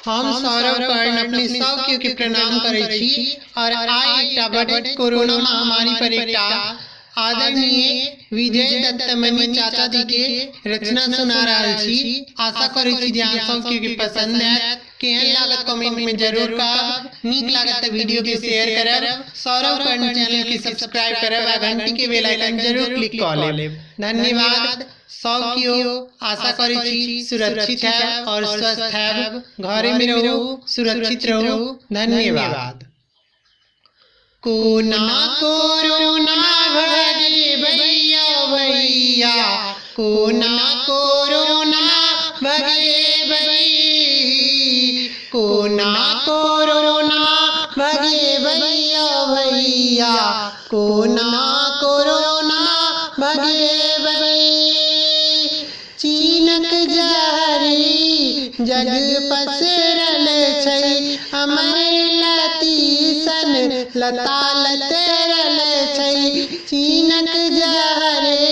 हम सौरभ कर्ण अपने सब केओ के प्रणाम करै छी और आइ एकटा बड़ कोरोना महामारी पर एकटा आदरणीय विजय दत्तमणि चाचा जी के रचना सुना रहल छी। आशा करै छी जे अहाँ सब केओ के पसंद आयत। केहन लागत कमेंट में जरूर कहब। नीक लागत त वीडियो के शेयर करब, सौरभ कर्ण चैनल के सब्सक्राइब करब आ घंटी के बेल आइकन जरूर क्लिक क लेब। धन्यवाद। सब केओ आशा करै छी सुरक्षित है और स्वस्थ है, घरे में रहू, सुरक्षित रहू। धन्यवाद। कोना कोरोना भगे भैया भैया, कोना कोरोना भगे भई, कोना कोरोना भगे भैया भैया, कोना कोरोना भगे भई। चीनक जहरी जग पसरल छै, हमर लतीसन लताल तरल छै। चीनक जहरी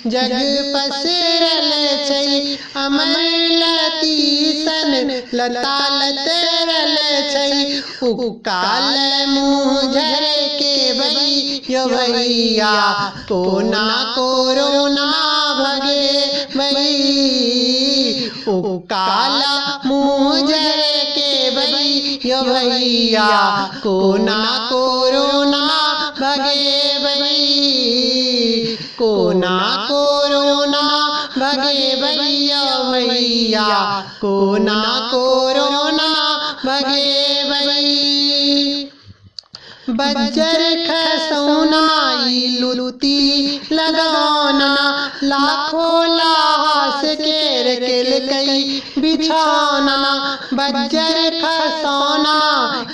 जग पसरल छै, हमर लतीसन लताल तरल छै। उकाल मुँह झर के भैया भैया, कोना कोरोना भगे भई। उकाला मुँह झर के भैया भैया, कोना कोरोना भगे भई। कोना कोरोना भगे भैया भैया, कोना कोरोना भगे भई। बज्जर खसौना लुलुती लगाना, लाखों लाश केर केल कई बिछाना। बज्जर खसौना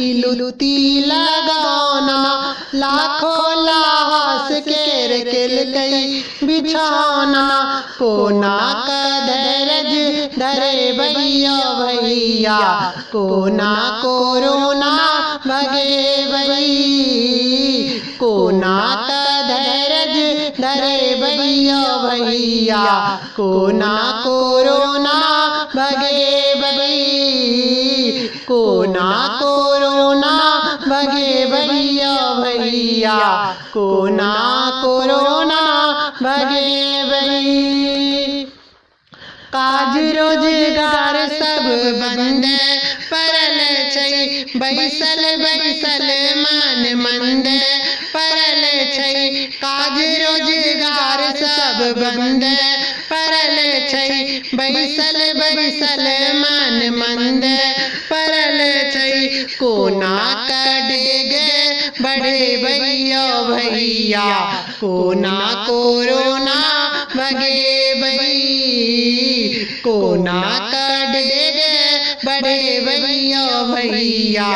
लुलुती लगाना, लाखों लाश केर केल कई बिछाना। कोना का धैर्य धरे भैया भैया, कोना कोरोना भगे भई। कोना का धैर्य धरे भैया भैया, कोना कोरोना भगे भई। कोना कोरोना भगे भैया भैया, कोना कोरोना भगे भई। काज रोजगार सब बंद परल छै, बैसल बैसल मन मंद परल छै। काज रोजगार सब बंद परल छै, बैसल बैसल मन मंद परल छै। कोना का डेग बढ़े भैया भैया, कोना कोरोना भगे भई। कोना का डेग बढ़े भैया भैया,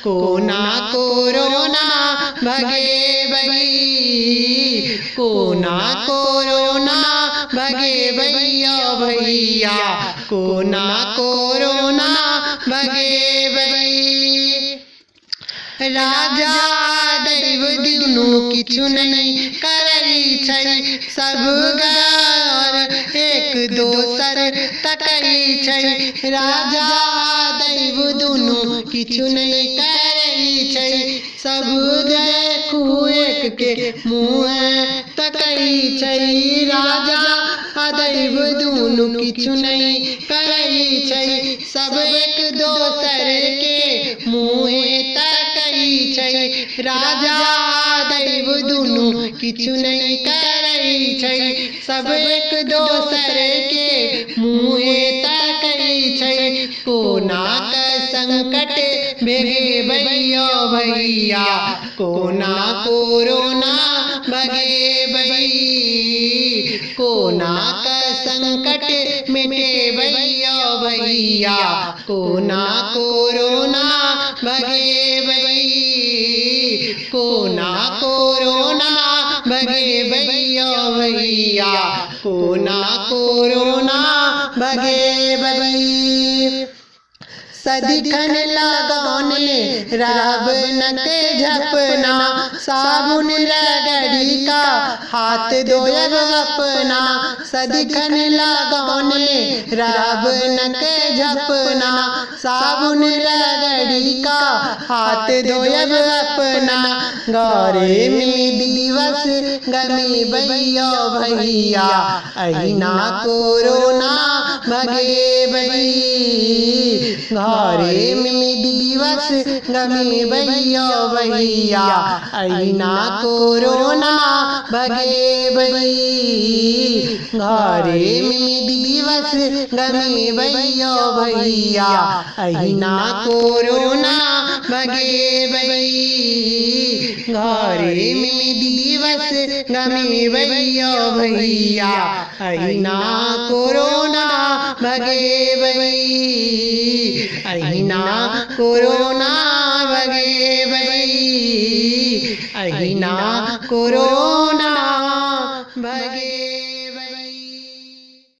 कोना कोरोना भगे भई। कोना कोरोना भगे भैया भैया, कोना कोरोना भगे भई। राजा दैव दुनू किछु नहीं करै छै, सब गौर एक दोसर तकै छै। राजा दैव दुनू किछु नहीं करै छै, सब देखू एक के मुँह तकै छै। राजा दैव दुनू किछु नहीं करै छै, सब एक दोसर के मुँह तकै छै। राजा दैव दुनू किछु नहीं करै छै, सब एक दोसर के मुँह तकै छै। कोना का संकट भेगे भैया भैया, कोना कोरोना भगे भई। कोना का संकट मिटे भैया भैया, कोना कोरोना भगे भई। कोना कोरोना भगे भैया भैया, कोना कोरोना भगे भई। सदिखन लगौने रब नक झपना, साबुन रगड़ी का हाथ धोयब अपना, सदिखन लगौने रब नक झपना, साबुन रगड़ी का हाथ धोयब अपना। गौरे में दिवस गमे भैया भैया, अहिना कोरोना भगे भई। घरे में दिवस गमे भैया भैया, अहिना कोरोना भगे भई। घरे में दिवस गमे भैया भैया, अहिना कोरोना भगे भई। घरे में दिवस गमे भैया भैया, अहिना कोरोना भगे भई। अहिना कोरोना भगे भई, अहिना कोरोना